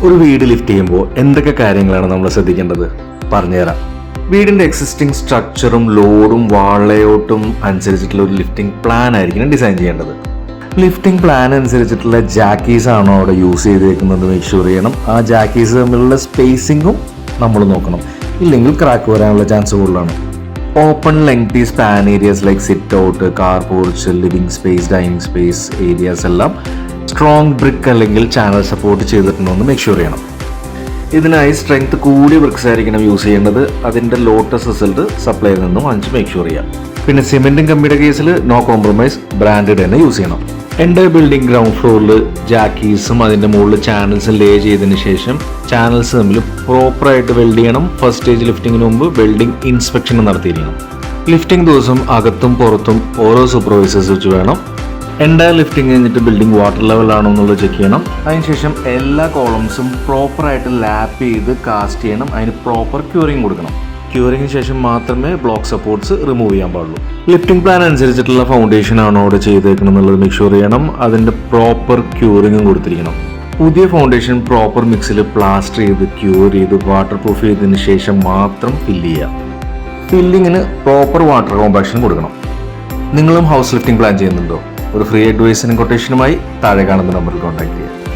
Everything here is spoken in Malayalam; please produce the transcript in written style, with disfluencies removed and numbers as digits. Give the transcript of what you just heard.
ഒരു വീട് ലിഫ്റ്റ് ചെയ്യുമ്പോൾ എന്തൊക്കെ കാര്യങ്ങളാണ് നമ്മൾ ശ്രദ്ധിക്കേണ്ടത് പറഞ്ഞുതരാം. വീടിന്റെ എക്സിസ്റ്റിംഗ് സ്ട്രക്ചറും ലോഡും വാൾ ലേഔട്ടും അനുസരിച്ചിട്ടുള്ള ഒരു ലിഫ്റ്റിംഗ് പ്ലാൻ ആയിരിക്കണം ഡിസൈൻ ചെയ്യേണ്ടത്. ലിഫ്റ്റിംഗ് പ്ലാൻ അനുസരിച്ചിട്ടുള്ള ജാക്കീസ് ആണോ അവിടെ യൂസ് ചെയ്തേക്കുന്നത് മേക്ക് ഷുവർ ചെയ്യണം. ആ ജാക്കീസ് തമ്മിലുള്ള സ്പേസിങ്ങും നമ്മൾ നോക്കണം, ഇല്ലെങ്കിൽ ക്രാക്ക് വരാനുള്ള ചാൻസ് കൂടുതലാണ്. Open lengthy span areas like sit out, car porch, living space, dining space areas എല്ലാം സ്ട്രോങ് ബ്രിക്ക് അല്ലെങ്കിൽ ചാനൽ സപ്പോർട്ട് ചെയ്തിട്ടുണ്ടോ എന്ന് മേക്ക് ഷുവർ ചെയ്യണം. ഇതിനായി സ്ട്രെങ്ത് കൂടിയ ബ്രിക്സ് ആയിരിക്കണം യൂസ് ചെയ്യേണ്ടത്. അതിൻ്റെ ലോട്ടസ് റിസൾട്ട് സപ്ലൈയിൽ നിന്നും വാങ്ങിച്ച് മേക്ക് ഷുവർ ചെയ്യാം. പിന്നെ സിമെന്റും കമ്പിയുടെ കേസിൽ നോ കോംപ്രമൈസ്, ബ്രാൻഡഡ് തന്നെ യൂസ് ചെയ്യണം. എൻ്റെ ബിൽഡിംഗ് ഗ്രൗണ്ട് ഫ്ലോറിൽ ജാക്കീസും അതിൻ്റെ മുകളിൽ ചാനൽസും ലേ ചെയ്തതിന് ശേഷം ചാനൽസ് തമ്മിൽ പ്രോപ്പറായിട്ട് വെൽഡ് ചെയ്യണം. ഫസ്റ്റ് സ്റ്റേജ് ലിഫ്റ്റിങ്ങിന് മുമ്പ് വെൽഡിംഗ് ഇൻസ്പെക്ഷൻ നടത്തിയിരിക്കണം. ലിഫ്റ്റിംഗ് ദിവസം അകത്തും പുറത്തും ഓരോ സൂപ്പർവൈസേഴ്സ് വെച്ച് വേണം. എൻ്റയർ ലിഫ്റ്റിംഗ് കഴിഞ്ഞിട്ട് ബിൽഡിംഗ് വാട്ടർ ലെവൽ ആണോ എന്നുള്ളത് ചെക്ക് ചെയ്യണം. അതിനുശേഷം എല്ലാ കോളംസും പ്രോപ്പറായിട്ട് ലാപ്പ് ചെയ്ത് കാസ്റ്റ് ചെയ്യണം. അതിന് പ്രോപ്പർ ക്യൂറിങ് കൊടുക്കണം. ക്യൂറിങ്ങിന് ശേഷം മാത്രമേ ബ്ലോക്ക് സപ്പോർട്ട്സ് റിമൂവ് ചെയ്യാൻ പാടുള്ളൂ. ലിഫ്റ്റിംഗ് പ്ലാൻ അനുസരിച്ചിട്ടുള്ള ഫൗണ്ടേഷൻ ആണോ അവിടെ ചെയ്തേക്കണം എന്നുള്ളത് മേക്ക് ഷുവർ ചെയ്യണം. അതിൻ്റെ പ്രോപ്പർ ക്യൂറിങ്ങും കൊടുത്തിരിക്കണം. പുതിയ ഫൗണ്ടേഷൻ പ്രോപ്പർ മിക്സിൽ പ്ലാസ്റ്റർ ചെയ്ത് ക്യൂർ ചെയ്ത് വാട്ടർ പ്രൂഫ് ചെയ്തതിന് ശേഷം മാത്രം ഫില്ല് ചെയ്യുക. ഫില്ലിങ്ങിന് പ്രോപ്പർ വാട്ടർ കോമ്പാക്ഷൻ കൊടുക്കണം. നിങ്ങളും ഹൗസ് ലിഫ്റ്റിംഗ് പ്ലാൻ ചെയ്യുന്നുണ്ടോ? ഒരു ഫ്രീ അഡ്വൈസിനും കൊട്ടേഷനുമായി താഴെ കാണുന്ന നമ്പറിൽ കോൺടാക്ട് ചെയ്യുക.